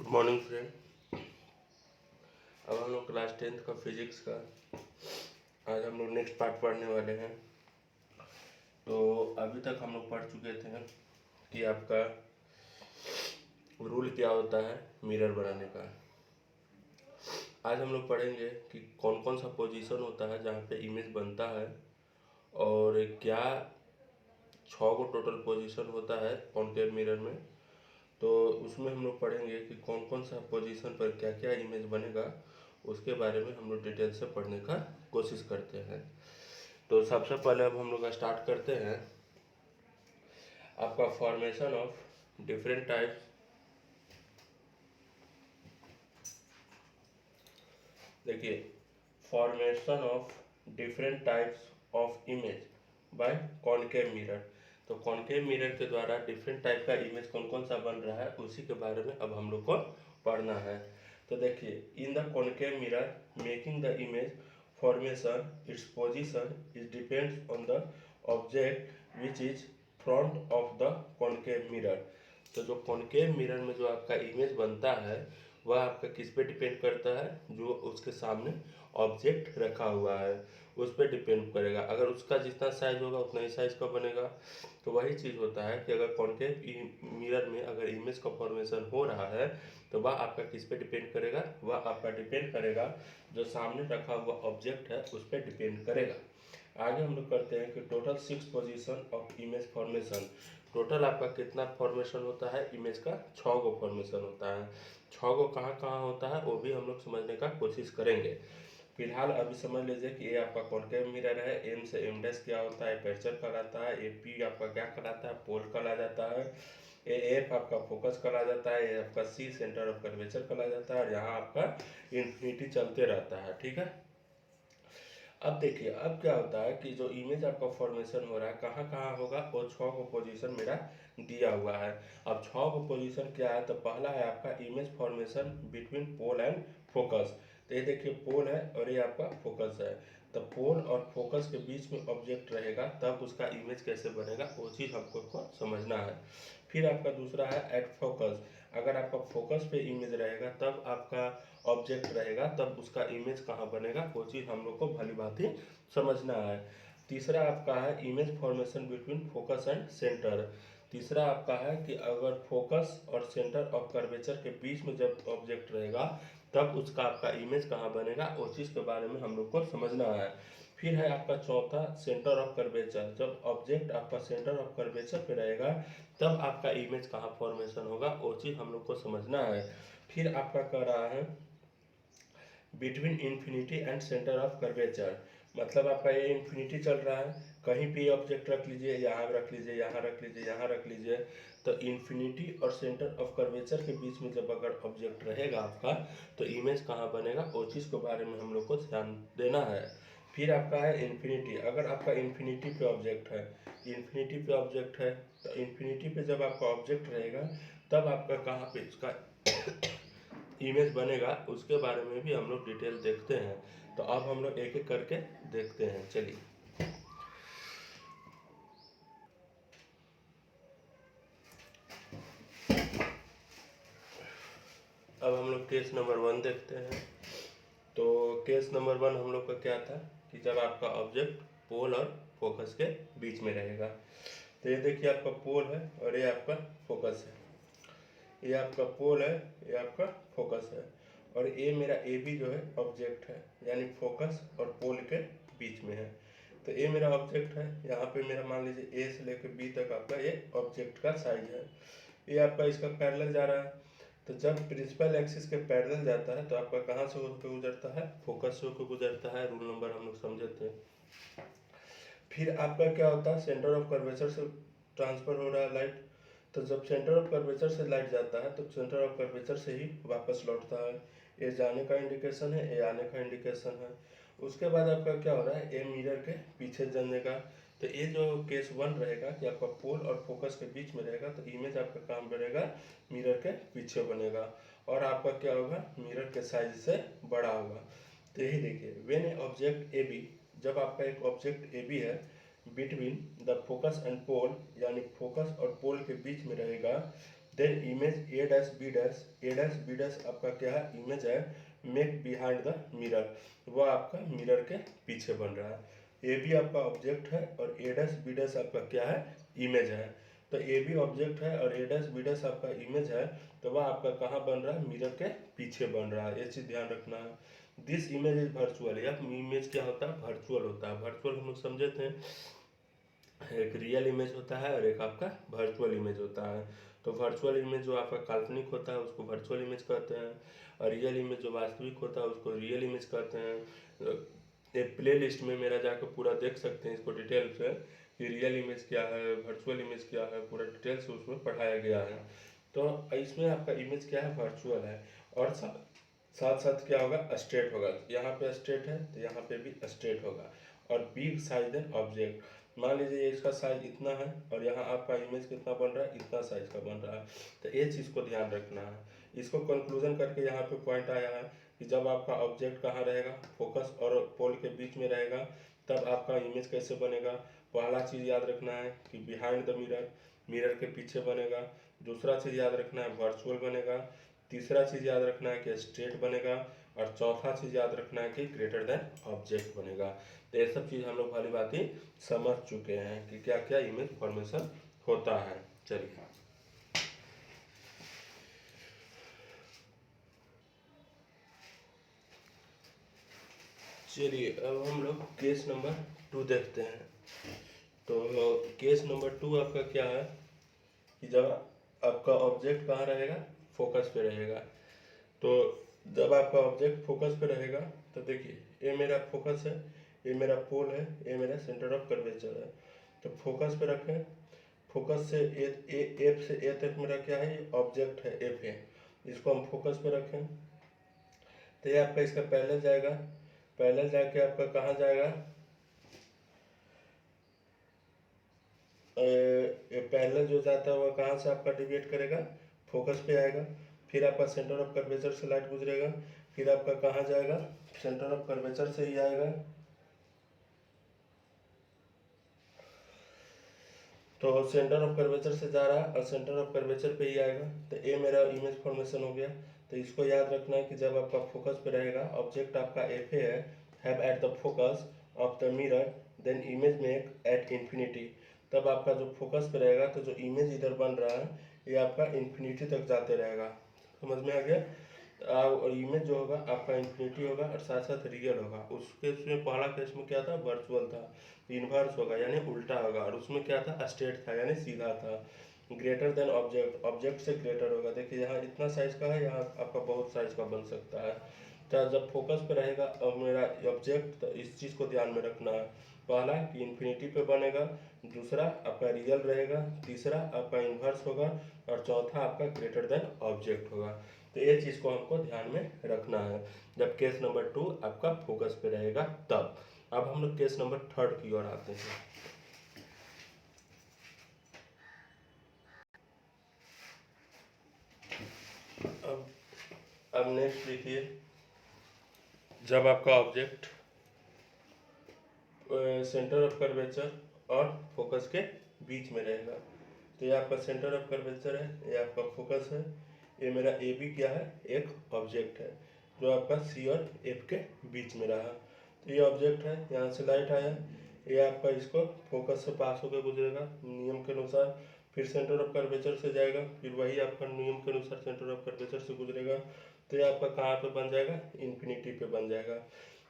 Good morning friend. अब हम लोग क्लास 10th का फिजिक्स का आज हम लोग नेक्स्ट पार्ट पढ़ने वाले हैं। तो अभी तक हम लोग पढ़ चुके थे कि आपका रूल क्या होता है मिरर बनाने का। आज हम लोग पढ़ेंगे कि कौन कौन सा पोजीशन होता है जहाँ पे इमेज बनता है और क्या 6 टोटल पोजीशन होता है कॉन्केव मिरर में। तो उसमें हम लोग पढ़ेंगे कि कौन कौन सा पोजीशन पर क्या क्या इमेज बनेगा, उसके बारे में हम लोग डिटेल से पढ़ने का कोशिश करते हैं। तो सबसे पहले अब हम लोग स्टार्ट करते हैं आपका फॉर्मेशन ऑफ डिफरेंट टाइप्स। देखिए, formation of different types of image by concave mirror. तो कॉनकेव मिरर के द्वारा डिफरेंट टाइप का इमेज कौन कौन सा बन रहा है उसी के बारे में अब हम लोग को पढ़ना है। तो देखिए, in the concave mirror making the image formation its position is depends on the object which is front of the concave mirror. तो जो कॉनकेव मिरर में जो आपका इमेज बनता है वह आपका किस पे डिपेंड करता है, जो उसके सामने ऑब्जेक्ट रखा हुआ है उस पर डिपेंड करेगा। अगर उसका जितना साइज होगा उतना ही साइज का बनेगा। तो वही चीज़ होता है कि अगर कॉनकेव मिरर में अगर इमेज का फॉर्मेशन हो रहा है तो वह आपका किस पे डिपेंड करेगा, वह आपका डिपेंड करेगा जो सामने रखा हुआ ऑब्जेक्ट है उस पर डिपेंड करेगा। आगे हम लोग करते हैं कि total 6 position of image formation. Total आपका कितना फॉर्मेशन होता है इमेज का, 6 गो फॉर्मेशन होता है। 6 गो कहाँ कहाँ होता है वो भी हम लोग समझने का कोशिश करेंगे। फिलहाल अभी समझ लीजिए कि ये आपका कॉनकेव मिरर है। एम से एम डैश क्या होता है, एपर्चर कहलाता है। ए पी आपका क्या कहलाता है, पोल कहला जाता है। ए एफ आपका फोकस कहला जाता है। ये आपका सी सेंटर ऑफ कर्वेचर कहला जाता है और यहाँ आपका इन्फिनिटी चलते रहता है। ठीक है। अब देखिए, अब क्या होता है कि जो इमेज आपका फॉर्मेशन हो रहा है कहाँ कहाँ होगा, वो 6 को पोजीशन मेरा दिया हुआ है। अब 6 को पोजीशन क्या है, तो पहला है आपका image formation between pole and focus. तो ये देखिए पोल है और ये आपका फोकस है। तो पोल और फोकस के बीच में ऑब्जेक्ट रहेगा तब उसका इमेज कैसे बनेगा वो चीज़ हमको को समझना है। फिर आपका दूसरा है एट फोकस। अगर आपका फोकस पे इमेज रहेगा तब आपका ऑब्जेक्ट रहेगा तब उसका इमेज कहाँ बनेगा वो चीज़ हम लोग को भली भांति समझना है। तीसरा आपका है image formation between focus and centre. तीसरा आपका है कि अगर फोकस और सेंटर ऑफ कर्वेचर के बीच में जब ऑब्जेक्ट रहेगा तब उसका आपका इमेज कहाँ बनेगा उस चीज़ के बारे में हम लोग को समझना है। फिर है आपका चौथा सेंटर ऑफ कर्वेचर। जब ऑब्जेक्ट आपका सेंटर ऑफ कर्वेचर पे रहेगा तब आपका इमेज कहाँ फॉर्मेशन होगा वो चीज़ हम लोग को समझना है। फिर आपका कह रहा है between infinity and centre of curvature. मतलब आपका ये इन्फिनिटी चल रहा है, कहीं भी ऑब्जेक्ट रख लीजिए, यहाँ रख लीजिए, यहाँ रख लीजिए, यहाँ रख लीजिए। तो इन्फिनिटी और सेंटर ऑफ कर्वेचर के बीच में जब अगर ऑब्जेक्ट रहेगा आपका तो इमेज कहाँ बनेगा वो चीज़ के बारे में हम लोग को ध्यान देना है। फिर आपका है इन्फिनिटी। अगर आपका इन्फिनिटी पे ऑब्जेक्ट है, इन्फिनिटी पे ऑब्जेक्ट है तो इन्फिनिटी पे जब आपका ऑब्जेक्ट रहेगा तब आपका कहाँ पे इसका इमेज बनेगा उसके बारे में भी हम लोग डिटेल देखते हैं। तो अब हम लोग एक एक करके देखते हैं। चलिए, अब हम लोग केस नंबर 1 देखते हैं। तो केस नंबर 1 हम लोग का क्या था कि जब आपका ऑब्जेक्ट पोल और फोकस के बीच में रहेगा। तो ये देखिए आपका पोल है और ये आपका फोकस है। ये आपका पोल है, ये आपका फोकस है और ये मेरा ए बी जो है ऑब्जेक्ट है, यानी फोकस और पोल के बीच में है। तो ये मेरा ऑब्जेक्ट है, यहाँ पे मेरा मान लीजिए ए से लेकर बी तक आपका ये ऑब्जेक्ट का साइज है। ये आपका इसका पैरेलल जा रहा है। तो जब प्रिंसिपल एक्सिस के पैरेलल जाता है तो आपका कहाँ से होकर गुजरता है, फोकस से होकर गुजरता है। रूल नंबर हम लोग समझे थे। फिर आपका क्या होता है, सेंटर ऑफ कर्वेचर से ट्रांसफर हो रहा है लाइट। तो जब सेंटर ऑफ कर्वेचर से लाइट जाता है तो सेंटर ऑफ कर्वेचर से ही वापस लौटता है। ये जाने का इंडिकेशन है, ये आने का इंडिकेशन है। उसके बाद आपका क्या हो रहा है, ये मिरर के पीछे जाने का। तो ये जो केस 1 रहेगा कि आपका पोल और फोकस के बीच में रहेगा तो इमेज आपका काम बनेगा मिरर के पीछे बनेगा और आपका क्या होगा, मिरर के साइज से बड़ा होगा। तो यही देखिए, when a object A B, जब आपका एक ऑब्जेक्ट ए बी है between the focus and pole, यानी फोकस और पोल के बीच में रहेगा, then image A dash B dash, A dash B dash आपका क्या है, इमेज है मेक बिहाइंड द मिरर, वह आपका मिरर के पीछे बन रहा है। ए बी आपका ऑब्जेक्ट है और ए डैश बी डैश आपका क्या है, इमेज है। तो ए बी ऑब्जेक्ट है और ए डैश बी डैश आपका इमेज है, तो वह आपका कहाँ बन रहा है, मिरर के पीछे बन रहा है, ये चीज़ ध्यान रखना है। दिस इमेज इज वर्चुअल, या इमेज क्या होता है, वर्चुअल होता है। वर्चुअल हम लोग समझे थे, एक रियल इमेज होता है और एक आपका वर्चुअल इमेज होता है। तो वर्चुअल इमेज जो आपका काल्पनिक होता है उसको वर्चुअल इमेज कहते हैं, और रियल इमेज जो वास्तविक होता है उसको रियल इमेज कहते हैं। एक प्ले लिस्ट में मेरा जाकर पूरा देख सकते हैं इसको डिटेल से, कि रियल इमेज क्या है, वर्चुअल इमेज क्या है, पूरा डिटेल से उसमें पढ़ाया गया है। तो इसमें आपका इमेज क्या है, वर्चुअल है, और साथ साथ क्या होगा, स्ट्रेट होगा। यहाँ पे स्ट्रेट है तो यहाँ पे भी स्ट्रेट होगा, और बिग साइज देन ऑब्जेक्ट। मान लीजिए इसका साइज इतना है और यहाँ आपका इमेज कितना बन रहा है, इतना साइज का बन रहा है। तो ये चीज़ को ध्यान रखना है। इसको कंक्लूजन करके यहाँ पे पॉइंट आया है कि जब आपका ऑब्जेक्ट कहाँ रहेगा, फोकस और पोल के बीच में रहेगा, तब आपका इमेज कैसे बनेगा। पहला चीज़ याद रखना है कि बिहाइंड द मिरर, मिरर के पीछे बनेगा। दूसरा चीज़ याद रखना है वर्चुअल बनेगा। तीसरा चीज़ याद रखना है कि स्ट्रेट बनेगा। और चौथा चीज़ याद रखना है कि ग्रेटर देन ऑब्जेक्ट बनेगा। तो ये सब चीज़ हम लोग वाली बात ही समझ चुके हैं कि क्या क्या इमेज फॉर्मेशन होता है। चलिए चलिए अब हम लोग केस नंबर 2 देखते हैं। तो केस नंबर 2 आपका क्या है कि जब आपका ऑब्जेक्ट कहाँ रहेगा, फोकस पे रहेगा। तो जब आपका ऑब्जेक्ट फोकस पे रहेगा तो देखिए, ये मेरा फोकस है, ये मेरा पोल है, ये मेरा सेंटर ऑफ कर्वेचर है। तो फोकस पे रखें, फोकस से एफ से ए तक मेरा क्या है, ये ऑब्जेक्ट है, एफ है। इसको हम फोकस पे रखें तो ये आपका इसका पैरेलल जाएगा, पैरेलल जाके आपका कहाँ जाएगा, पैरेलल जो जाता है वह कहाँ से आपका डिविएट करेगा, फोकस पे आएगा। फिर आपका सेंटर ऑफ कर्वेचर से लाइट गुजरेगा, फिर आपका कहाँ जाएगा, सेंटर ऑफ कर्वेचर से ही आएगा। तो सेंटर ऑफ कर्वेचर से जा रहा है और सेंटर ऑफ कर्वेचर पे ही आएगा। तो ये मेरा इमेज फॉर्मेशन हो गया। तो इसको याद रखना है कि जब आपका फोकस पे रहेगा, ऑब्जेक्ट आपका एफ है, have at the focus of the mirror, then image make at infinity. तब आपका जो फोकस पे रहेगा तो जो इमेज इधर बन रहा है ये आपका इन्फिनिटी तक जाते रहेगा। समझ में आ गया। और इमेज जो होगा आपका इन्फिनिटी होगा और साथ साथ रियल होगा। उस केस में पहला केस में क्या था, वर्चुअल था। इन्वर्स होगा यानी उल्टा होगा, और उसमें क्या था, स्ट्रेट था यानी सीधा था। ग्रेटर देन ऑब्जेक्ट, ऑब्जेक्ट से ग्रेटर होगा। देखिए यहाँ इतना साइज का है, यहाँ आपका बहुत साइज का बन सकता है। तो जब फोकस पे रहेगा अब मेरा ऑब्जेक्ट, तो इस चीज़ को ध्यान में रखना है। पहला कि इन्फिनिटी पे बनेगा, दूसरा आपका रियल रहेगा, तीसरा आपका इन्वर्स होगा, और चौथा आपका ग्रेटर देन ऑब्जेक्ट होगा। तो ये चीज़ को हमको ध्यान में रखना है जब केस नंबर 2 आपका फोकस पे रहेगा तब। अब हम लोग केस नंबर 3 की ओर आते हैं। अब नेक्स्ट देखिए, जब आपका ऑब्जेक्ट सेंटर ऑफ कर्वेचर और फोकस के बीच में रहेगा। तो ये आपका सेंटर ऑफ कर्वेचर है, ये आपका फोकस है, ये मेरा ए बी क्या है, एक ऑब्जेक्ट है जो आपका सी और एफ के बीच में रहा। तो ये ऑब्जेक्ट है, यहाँ से लाइट आया, ये आपका इसको फोकस से पास होकर गुजरेगा नियम के अनुसार, फिर सेंटर ऑफ कर्वेचर से जाएगा, फिर वही आपका नियम के अनुसार सेंटर ऑफ कर्वेचर से गुजरेगा। तो ये आपका कहाँ पे बन जाएगा, इन्फिनिटी पे बन जाएगा।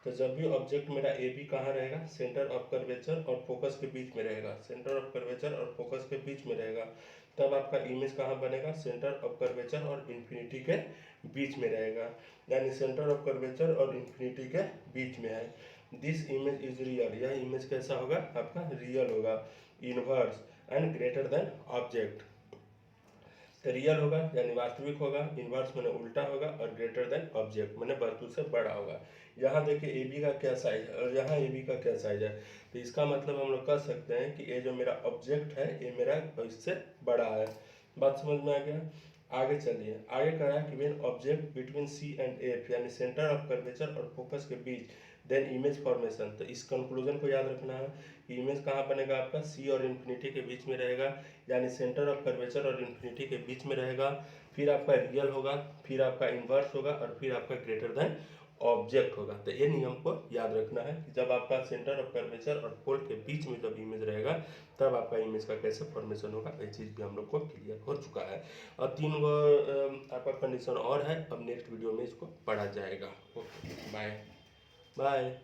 तो जब भी ऑब्जेक्ट मेरा ए बी कहाँ रहेगा, सेंटर ऑफ कर्वेचर और फोकस के बीच में रहेगा, सेंटर ऑफ कर्वेचर और फोकस के बीच में रहेगा, तब आपका इमेज कहाँ बनेगा, सेंटर ऑफ कर्वेचर और इन्फिनिटी के बीच में रहेगा। यानी सेंटर ऑफ कर्वेचर और इन्फिनिटी के बीच में है। दिस इमेज इज रियल, यह इमेज कैसा होगा, आपका रियल होगा, inverse and greater than object. तो रियल होगा यानी वास्तविक होगा, इनवर्स मैंने उल्टा होगा, और ग्रेटर देन ऑब्जेक्ट मैंने वस्तु से बड़ा होगा। यहाँ देखिए ए बी का क्या साइज है और यहाँ ए बी का क्या साइज है। तो इसका मतलब हम लोग कह सकते हैं कि ये जो मेरा ऑब्जेक्ट है ये मेरा इससे बड़ा है। बात समझ में आ गया। आगे चलिए, आगे कह रहा है कि when object between C and F, यानी सेंटर ऑफ कर्वेचर और फोकस के बीच देन इमेज फॉर्मेशन, तो इस कंक्लूजन को याद रखना है कि इमेज कहाँ बनेगा आपका सी और इन्फिनिटी के बीच में रहेगा, यानी सेंटर ऑफ कर्वेचर और इन्फिनिटी के बीच में रहेगा। फिर आपका रियल होगा, फिर आपका इन्वर्स होगा और फिर आपका ग्रेटर देन ऑब्जेक्ट होगा। तो ये नियम को याद रखना है कि जब आपका सेंटर ऑफ कर्वेचर और पोल के बीच में जब इमेज रहेगा तब आपका इमेज का कैसे फॉर्मेशन होगा, ये चीज़ भी हम लोग को क्लियर हो चुका है। और 3 गो आपका कंडीशन और है, अब नेक्स्ट वीडियो में इसको पढ़ा जाएगा। Okay, bye bye.